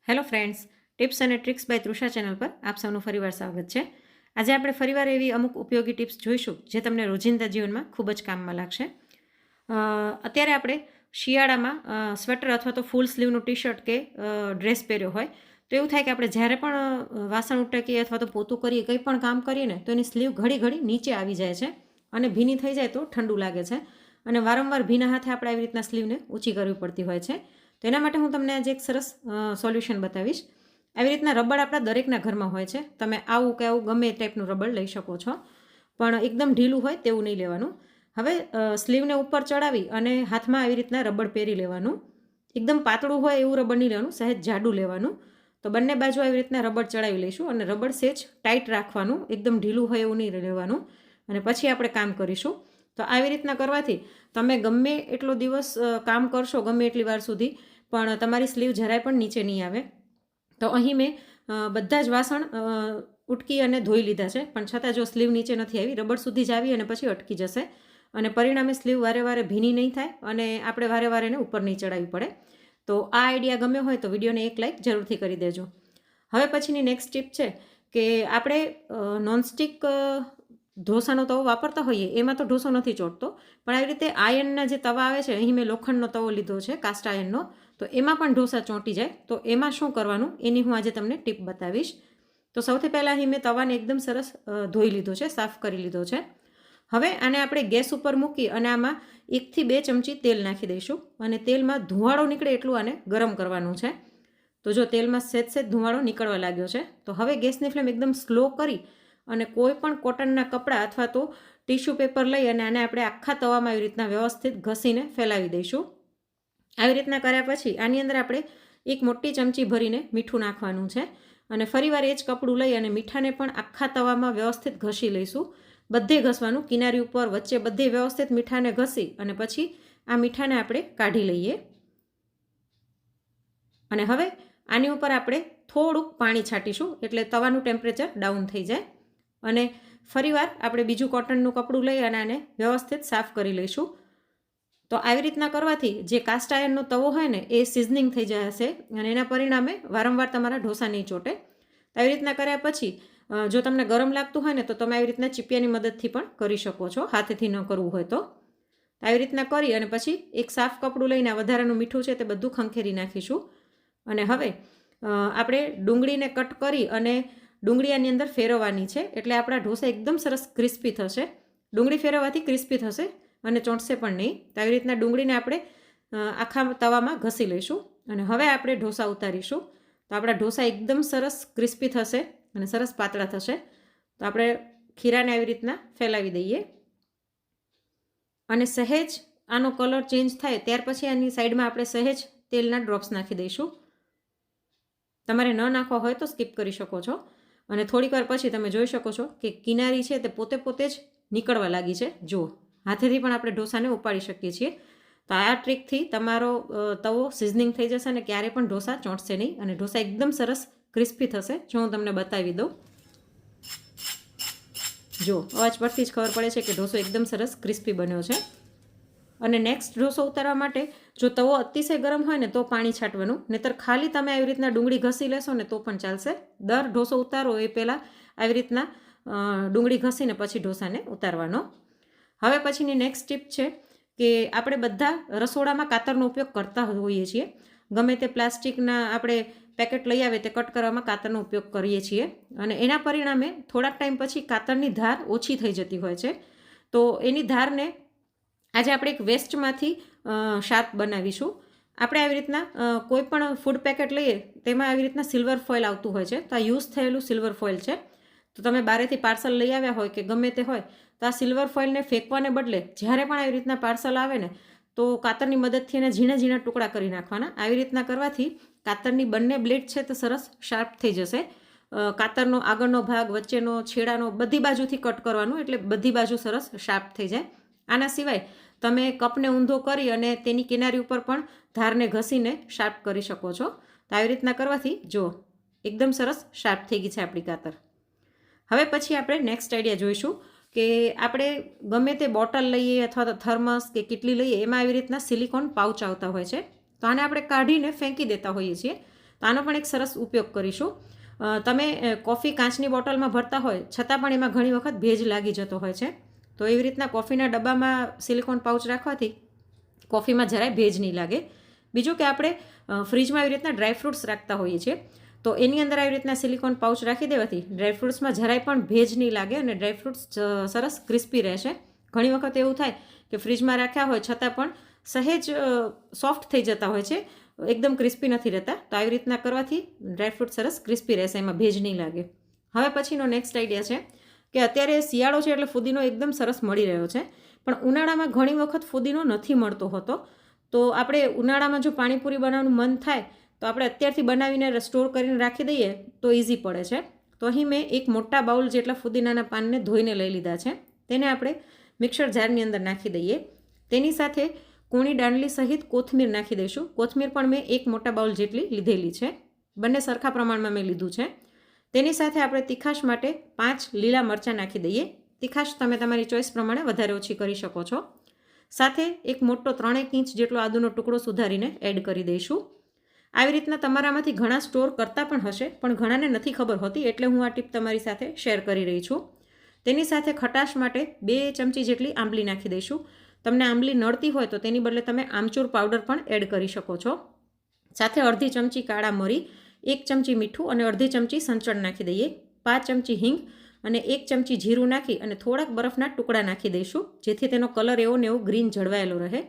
Hello friends, tips અને tricks by Trusha channel પર આપ સૌનું ફરીવાર સ્વાગત છે. આજે આપણે ફરીવાર એવી અમુક ઉપયોગી ટિપ્સ જોઈશું જે તમને રોજિંદા જીવનમાં ખૂબ જ કામમાં લાગશે. અત્યારે આપણે શિયાળામાં સ્વેટર અથવા તો ફૂલ સ્લીવનું ટી શર્ટ કે ડ્રેસ પહેર્યો હોય તો એવું થાય કે આપણે જ્યારે પણ વાસણ ઉટકીએ અથવા તો પોતું કરીએ, કંઈ પણ કામ કરીએ ને તો એની સ્લીવ ઘડી ઘડી નીચે આવી જાય છે અને ભીની થઈ જાય તો ઠંડુ લાગે છે અને વારંવાર ભીના હાથે આપણે આવી રીતના સ્લીવને ઊંચી કરવી પડતી હોય છે. તો એના માટે હું તમને આજે એક સરસ સોલ્યુશન બતાવીશ. આવી રીતના રબડ આપણા દરેકના ઘરમાં હોય છે. તમે આવું કે આવું ગમે એ ટાઈપનું રબડ લઈ શકો છો, પણ એકદમ ઢીલું હોય તેવું નહીં લેવાનું. હવે સ્લીવને ઉપર ચડાવી અને હાથમાં આવી રીતના રબડ પહેરી લેવાનું. એકદમ પાતળું હોય એવું રબડ નહીં લેવાનું, સહેજ જાડું લેવાનું. તો બંને બાજુ આવી રીતના રબડ ચડાવી લઈશું અને રબડ સહેજ ટાઈટ રાખવાનું, એકદમ ઢીલું હોય એવું નહીં લેવાનું. અને પછી આપણે કામ કરીશું. તો આવી રીતના કરવાથી તમે ગમે એટલો દિવસ કામ કરશો, ગમે એટલી વાર સુધી, પણ તમારી સ્લીવ જરાય પણ નીચે નહીં આવે. તો અહીં મેં બધા જ વાસણ ઉટકી અને ધોઈ લીધા છે, પણ છતાં જો સ્લીવ નીચે નથી આવી, રબડ સુધી જ આવી અને પછી અટકી જશે અને પરિણામે સ્લીવ વારે વારે ભીની નહીં થાય અને આપણે વારે વારે એને ઉપર નહીં ચડાવવી પડે. તો આ આઈડિયા ગમ્યો હોય તો વિડીયોને એક લાઈક જરૂરથી કરી દેજો. હવે પછીની નેક્સ્ટ ટીપ છે કે આપણે નોનસ્ટિક ઢોસાનો તવો વાપરતા હોઈએ એમાં તો ઢોસો નથી ચોટતો, પણ આવી રીતે આયર્નના જે તવા આવે છે, અહીં મેં લોખંડનો તવો લીધો છે, કાસ્ટ આયર્નનો, તો એમાં પણ ઢોસા ચોંટી જાય. તો એમાં શું કરવાનું એની હું આજે તમને ટીપ બતાવીશ. તો સૌથી પહેલાં અહીં મેં તવાને એકદમ સરસ ધોઈ લીધો છે, સાફ કરી લીધો છે. હવે આને આપણે ગેસ ઉપર મૂકી અને આમાં 1 થી 2 ચમચી તેલ નાખી દઈશું અને તેલમાં ધુવાળો નીકળે એટલું આને ગરમ કરવાનું છે. તો જો તેલમાં સહેજ ધુવાળો નીકળવા લાગ્યો છે તો હવે ગેસની ફ્લેમ એકદમ સ્લો કરી અને કોઈ પણ કોટનના કપડાં અથવા તો ટીશ્યુ પેપર લઈ અને આને આપણે આખા તવામાં આવી રીતના વ્યવસ્થિત ઘસીને ફેલાવી દઈશું. આવી રીતના કર્યા પછી આની અંદર આપણે 1 મોટી ચમચી ભરીને મીઠું નાખવાનું છે અને ફરીવાર એ જ કપડું લઈ અને મીઠાને પણ આખા તવામાં વ્યવસ્થિત ઘસી લઈશું. બધે ઘસવાનું, કિનારી ઉપર, વચ્ચે, બધે વ્યવસ્થિત મીઠાને ઘસી અને પછી આ મીઠાને આપણે કાઢી લઈએ. અને હવે આની ઉપર આપણે થોડુંક પાણી છાંટીશું એટલે તવાનું ટેમ્પરેચર ડાઉન થઈ જાય. અને ફરીવાર આપણે બીજું કોટનનું કપડું લઈ અને આને વ્યવસ્થિત સાફ કરી લઈશું. તો આવી રીતના કરવાથી જે કાસ્ટ આયર્નનો તવો હોય ને એ સિઝનિંગ થઈ જશે અને એના પરિણામે વારંવાર તમારા ઢોસા નહીં ચોટે. આવી રીતના કર્યા પછી જો તમને ગરમ લાગતું હોય ને તો તમે આવી રીતના ચીપિયાની મદદથી પણ કરી શકો છો, હાથેથી ન કરવું હોય તો. આવી રીતના કરી અને પછી એક સાફ કપડું લઈને વધારાનું મીઠું છે તે બધું ખંખેરી નાખીશું. અને હવે આપણે ડુંગળીને કટ કરી અને ડુંગળી આની અંદર ફેરવવાની છે એટલે આપણા ઢોસા એકદમ સરસ ક્રિસ્પી થશે. ડુંગળી ફેરવવાથી ક્રિસ્પી થશે અને ચોંટશે પણ નહીં. તો આવી રીતના ડુંગળીને આપણે આખા તવામાં ઘસી લઈશું અને હવે આપણે ઢોસા ઉતારીશું. તો આપણા ઢોસા એકદમ સરસ ક્રિસ્પી થશે અને સરસ પાતળા થશે. તો આપણે ખીરાને આવી રીતના ફેલાવી દઈએ અને સહેજ આનો કલર ચેન્જ થાય ત્યાર પછી આની સાઈડમાં આપણે સહેજ તેલના ડ્રોપ્સ નાખી દઈશું. તમારે ન નાખવા હોય તો સ્કીપ કરી શકો છો. અને થોડીક વાર પછી તમે જોઈ શકો છો કે કિનારી છે તે પોતે જ નીકળવા લાગી છે. જુઓ, હાથેથી પણ આપણે ઢોસાને ઉપાડી શકીએ છીએ. તો આ ટ્રીકથી તમારો તવો સિઝનિંગ થઈ જશે અને ક્યારેય પણ ઢોસા ચોંટશે નહીં અને ઢોસા એકદમ સરસ ક્રિસ્પી થશે. જો હું તમને બતાવી દઉં, જો અવાજ પરથી જ ખબર પડે છે કે ઢોસો એકદમ સરસ ક્રિસ્પી બન્યો છે. અને નેક્સ્ટ ઢોસો ઉતારવા માટે જો તવો અતિશય ગરમ હોય ને તો પાણી છાંટવાનું, નહીંતર ખાલી તમે આવી રીતના ડુંગળી ઘસી લેશો ને તો પણ ચાલશે. દર ઢોસો ઉતારો એ પહેલાં આવી રીતના ડુંગળી ઘસીને પછી ઢોસાને ઉતારવાનો. હવે પછીની નેક્સ્ટ ટીપ છે કે આપણે બધા રસોડામાં કાતરનો ઉપયોગ કરતા હોઈએ છીએ. ગમે તે પ્લાસ્ટિકના આપણે પેકેટ લઈ આવે તે કટ કરવામાં કાતરનો ઉપયોગ કરીએ છીએ અને એના પરિણામે થોડાક ટાઈમ પછી કાતરની ધાર ઓછી થઈ જતી હોય છે. તો એની ધારને આજે આપણે એક વેસ્ટમાંથી શાર્પ બનાવીશું. આપણે આવી રીતના કોઈ પણ ફૂડ પેકેટ લઈએ તેમાં આવી રીતના સિલ્વર ફોઇલ આવતું હોય છે. તો આ યુઝ થયેલું સિલ્વર ફોઇલ છે. તો તમે બારેથી પાર્સલ લઈ આવ્યા હોય કે ગમે તે હોય તો આ સિલ્વર ફોઇલને ફેંકવાને બદલે જ્યારે પણ આવી રીતના પાર્સલ આવે ને તો કાતરની મદદથી એને ઝીણા ઝીણા ટુકડા કરી નાખવાના. આવી રીતના કરવાથી કાતરની બંને બ્લેડ છે તે સરસ શાર્પ થઈ જશે. કાતરનો આગળનો ભાગ, વચ્ચેનો, છેડાનો, બધી બાજુથી કટ કરવાનું એટલે બધી બાજુ સરસ શાર્પ થઈ જાય. આના સિવાય તમે કપને ઊંધો કરી અને તેની કિનારી ઉપર પણ ધારને ઘસીને શાર્પ કરી શકો છો. તો આવી રીતના કરવાથી જો એકદમ સરસ શાર્પ થઈ ગઈ છે આપણી કાતર. હવે પછી આપણે નેક્સ્ટ આઈડિયા જોઈશું કે આપણે ગમે તે બોટલ લઈએ અથવા તો થર્મસ કે કેટલી લઈએ એમાં આવી રીતના સિલિકોન પાઉચ આવતા હોય છે. તો આને આપણે કાઢીને ફેંકી દેતા હોઈએ છીએ. તો આનો પણ એક સરસ ઉપયોગ કરીશું. તમે કોફી કાચની બોટલમાં ભરતા હોય છતાં પણ એમાં ઘણી વખત ભેજ લાગી જતો હોય છે. તો એવી રીતના કોફીના ડબ્બામાં સિલિકોન પાઉચ રાખવાથી કોફીમાં જરાય ભેજ નહીં લાગે. બીજું કે આપણે ફ્રીજમાં એવી રીતના ડ્રાયફ્રૂટ્સ રાખતા હોઈએ છીએ, તો એની અંદર આવી રીતના સિલિકોન પાઉચ રાખી દેવાથી ડ્રાયફ્રૂટ્સમાં જરાય પણ ભેજ નહીં લાગે અને ડ્રાયફ્રૂટ્સ સરસ ક્રિસ્પી રહેશે. ઘણી વખત એવું થાય કે ફ્રીજમાં રાખ્યા હોય છતાં પણ સહેજ સોફ્ટ થઈ જતા હોય છે, એકદમ ક્રિસ્પી નથી રહેતા. તો આવી રીતના કરવાથી ડ્રાયફ્રૂટ સરસ ક્રિસ્પી રહેશે, એમાં ભેજ નહીં લાગે. હવે પછીનો નેક્સ્ટ આઈડિયા છે કે અત્યારે શિયાળો છે એટલે ફુદીનો એકદમ સરસ મળી રહ્યો છે, પણ ઉનાળામાં ઘણી વખત ફુદીનો નથી મળતો હોતો. તો આપણે ઉનાળામાં જો પાણીપુરી બનાવવાનું મન થાય તો આપણે અત્યારથી બનાવીને સ્ટોર કરીને રાખી દઈએ તો ઇઝી પડે છે. તો અહીં મેં એક મોટા બાઉલ જેટલા ફુદીનાના પાનને ધોઈને લઈ લીધા છે. તેને આપણે મિક્સર જારની અંદર નાખી દઈએ. તેની સાથે કૂણી દાંડલી સહિત કોથમીર નાખી દઈશું. કોથમીર પણ મેં એક મોટા બાઉલ જેટલી લીધેલી છે, બંને સરખા પ્રમાણમાં મેં લીધું છે. તેની સાથે આપણે તીખાશ માટે 5 લીલા મરચાં નાખી દઈએ. તીખાશ તમે તમારી ચોઈસ પ્રમાણે વધારે ઓછી કરી શકો છો. સાથે એક મોટો 3 ઇંચ જેટલો આદુનો ટુકડો સુધારીને એડ કરી દઈશું. આવી રીતના તમારામાંથી ઘણા સ્ટોર કરતા પણ હશે, પણ ઘણાને નથી ખબર હોતી, એટલે હું આ ટીપ તમારી સાથે શેર કરી રહી છું. તેની સાથે ખટાશ માટે 2 ચમચી જેટલી આંબલી નાખી દઈશું. તમને આંબલી નડતી હોય તો તેની બદલે તમે આમચૂર પાવડર પણ એડ કરી શકો છો. સાથે અડધી ચમચી કાળા મરી, 1 ચમચી મીઠું અને અડધી ચમચી સંચળ નાખી દઈએ. 5 ચમચી હિંગ અને 1 ચમચી જીરું નાખી અને થોડાક બરફના ટુકડા નાખી દઈશું, જેથી તેનો કલર એવો ને એવો ગ્રીન જળવાયેલો રહે.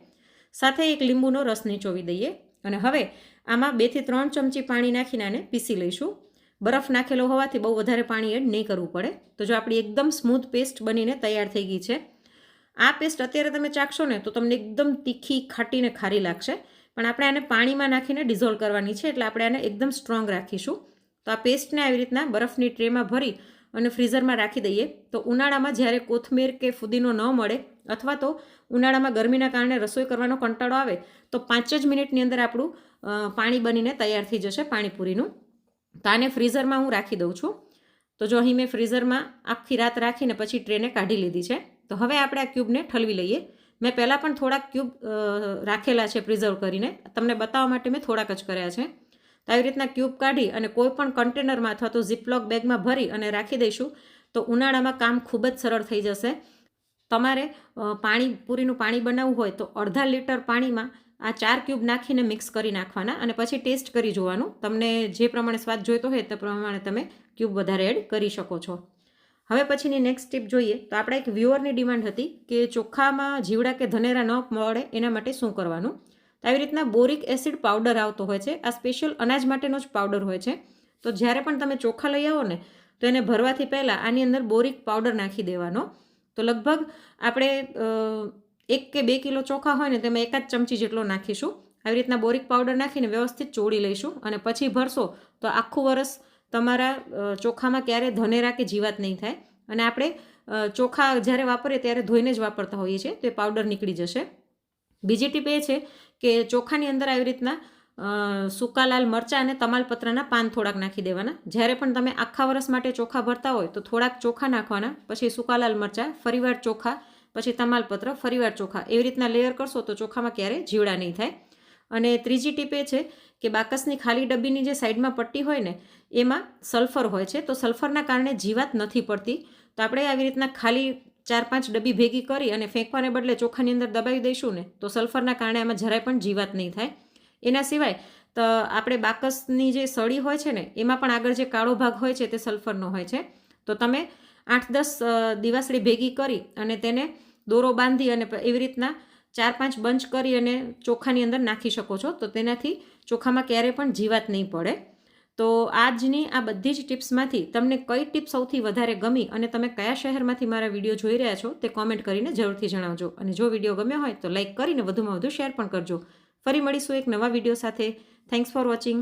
સાથે એક લીંબુનો રસ નીચોવી દઈએ અને હવે આમાં 2 થી 3 ચમચી પાણી નાખીને આને પીસી લઈશું. બરફ નાખેલો હોવાથી બહુ વધારે પાણી એડ નહીં કરવું પડે. તો જો આપણી એકદમ સ્મૂથ પેસ્ટ બનીને તૈયાર થઈ ગઈ છે. આ પેસ્ટ અત્યારે તમે ચાખશો ને તો તમને એકદમ તીખી, ખાટી ને ખારી લાગશે, પણ આપણે આને પાણીમાં નાખીને ડિઝોલ્વ કરવાની છે, એટલે આપણે આને એકદમ સ્ટ્રોંગ રાખીશું. તો આ પેસ્ટને આવી રીતના બરફની ટ્રેમાં ભરી અને ફ્રીઝરમાં રાખી દઈએ. તો ઉનાળામાં જ્યારે કોથમીર કે ફુદીનો ન મળે અથવા તો ઉનાળામાં ગરમીના કારણે રસોઈ કરવાનો કંટાળો આવે તો 5 જ મિનિટની અંદર આપણું પાણી બનીને તૈયાર થઈ જશે પાણીપુરીનું. તો આને ફ્રીઝરમાં હું રાખી દઉં છું. તો જો અહીં મેં ફ્રીઝરમાં આખી રાત રાખીને પછી ટ્રેને કાઢી લીધી છે. તો હવે આપણે આ ક્યુબને ઠલવી લઈએ. મેં પહેલાં પણ થોડાક ક્યુબ રાખેલા છે પ્રિઝર્વ કરીને, તમને બતાવવા માટે મેં થોડાક જ કર્યા છે. તો આવી રીતના ક્યુબ કાઢી અને કોઈ પણ કન્ટેનરમાં અથવા તો ઝીપલોક બેગમાં ભરી અને રાખી દઈશું તો ઉનાળામાં કામ ખૂબ જ સરળ થઈ જશે. તમારે પાણીપુરીનું પાણી બનાવવું હોય તો અડધા લીટર પાણીમાં આ 4 ક્યુબ નાખીને મિક્સ કરી નાખવાના અને પછી ટેસ્ટ કરી જોવાનું. તમને જે પ્રમાણે સ્વાદ જોઈતો હોય તે પ્રમાણે તમે ક્યુબ વધારે એડ કરી શકો છો. હવે પછીની નેક્સ્ટ ટીપ જોઈએ તો આપણે એક વ્યુઅરની ડિમાન્ડ હતી કે ચોખામાં જીવડા કે ધનેરા ન મળે એના માટે શું કરવાનું. તો આવી રીતના બોરિક એસિડ પાવડર આવતો હોય છે. આ સ્પેશિયલ અનાજ માટેનો જ પાવડર હોય છે. તો જ્યારે પણ તમે ચોખા લઈ આવો ને તો એને ભરવાથી પહેલાં આની અંદર બોરિક પાવડર નાખી દેવાનો. તો લગભગ આપણે 1 કે 2 કિલો ચોખા હોય ને તેમાં 1 જ ચમચી જેટલો નાખીશું. આવી રીતના બોરિક પાવડર નાખીને વ્યવસ્થિત ચોળી લઈશું અને પછી ભરશો તો આખું વરસ તમારા ચોખામાં ક્યારેય ધનેરા કે જીવાત નહીં થાય. અને આપણે ચોખા જ્યારે વાપરીએ ત્યારે ધોઈને જ વાપરતા હોઈએ છીએ, તો એ પાવડર નીકળી જશે. બીજી ટીપ એ છે કે ચોખાની અંદર આવી રીતના સૂકા લાલ મરચાં અને તમાલપત્રના પાન થોડાક નાખી દેવાના. જ્યારે પણ તમે આખા વર્ષ માટે ચોખા ભરતા હોય તો થોડાક ચોખા નાખવાના, પછી સૂકા લાલ મરચાં, ફરીવાર ચોખા, પછી તમાલપત્ર, ફરીવાર ચોખા, એવી રીતના લેયર કરશો તો ચોખામાં ક્યારેય જીવડા નહીં થાય. અને ત્રીજી ટીપ એ છે કે બાકસની ખાલી ડબ્બીની જે સાઈડમાં પટ્ટી હોય ને એમાં સલ્ફર હોય છે. તો સલ્ફરના કારણે જીવાત નથી પડતી. તો આપણે આવી રીતના ખાલી 4-5 ડબ્બી ભેગી કરી અને ફેંકવાને બદલે ચોખાની અંદર દબાવી દઈશું ને તો સલ્ફરના કારણે આમાં જરાય પણ જીવાત નહીં થાય. એના સિવાય તો આપણે બાકસની જે સળી હોય છે ને એમાં પણ આગળ જે કાળો ભાગ હોય છે તે સલ્ફરનો હોય છે. તો તમે 8-10 દિવાસળી ભેગી કરી અને તેને દોરો બાંધી અને એવી રીતના 4-5 બંચ કરી અને ચોખાની અંદર નાખી શકો છો. તો તેનાથી ચોખામાં ક્યારેય પણ જીવાત નહીં પડે. તો આજની આ બધી જ ટિપ્સમાંથી તમને કઈ ટિપ સૌથી વધારે ગમી અને તમે કયા શહેરમાંથી મારા વિડીયો જોઈ રહ્યા છો તે કોમેન્ટ કરીને જરૂરથી જણાવજો. અને જો વિડીયો ગમ્યો હોય તો લાઇક કરીને વધુમાં વધુ શેર પણ કરજો. ફરી મળીશું એક નવા વિડીયો સાથે. Thanks for watching.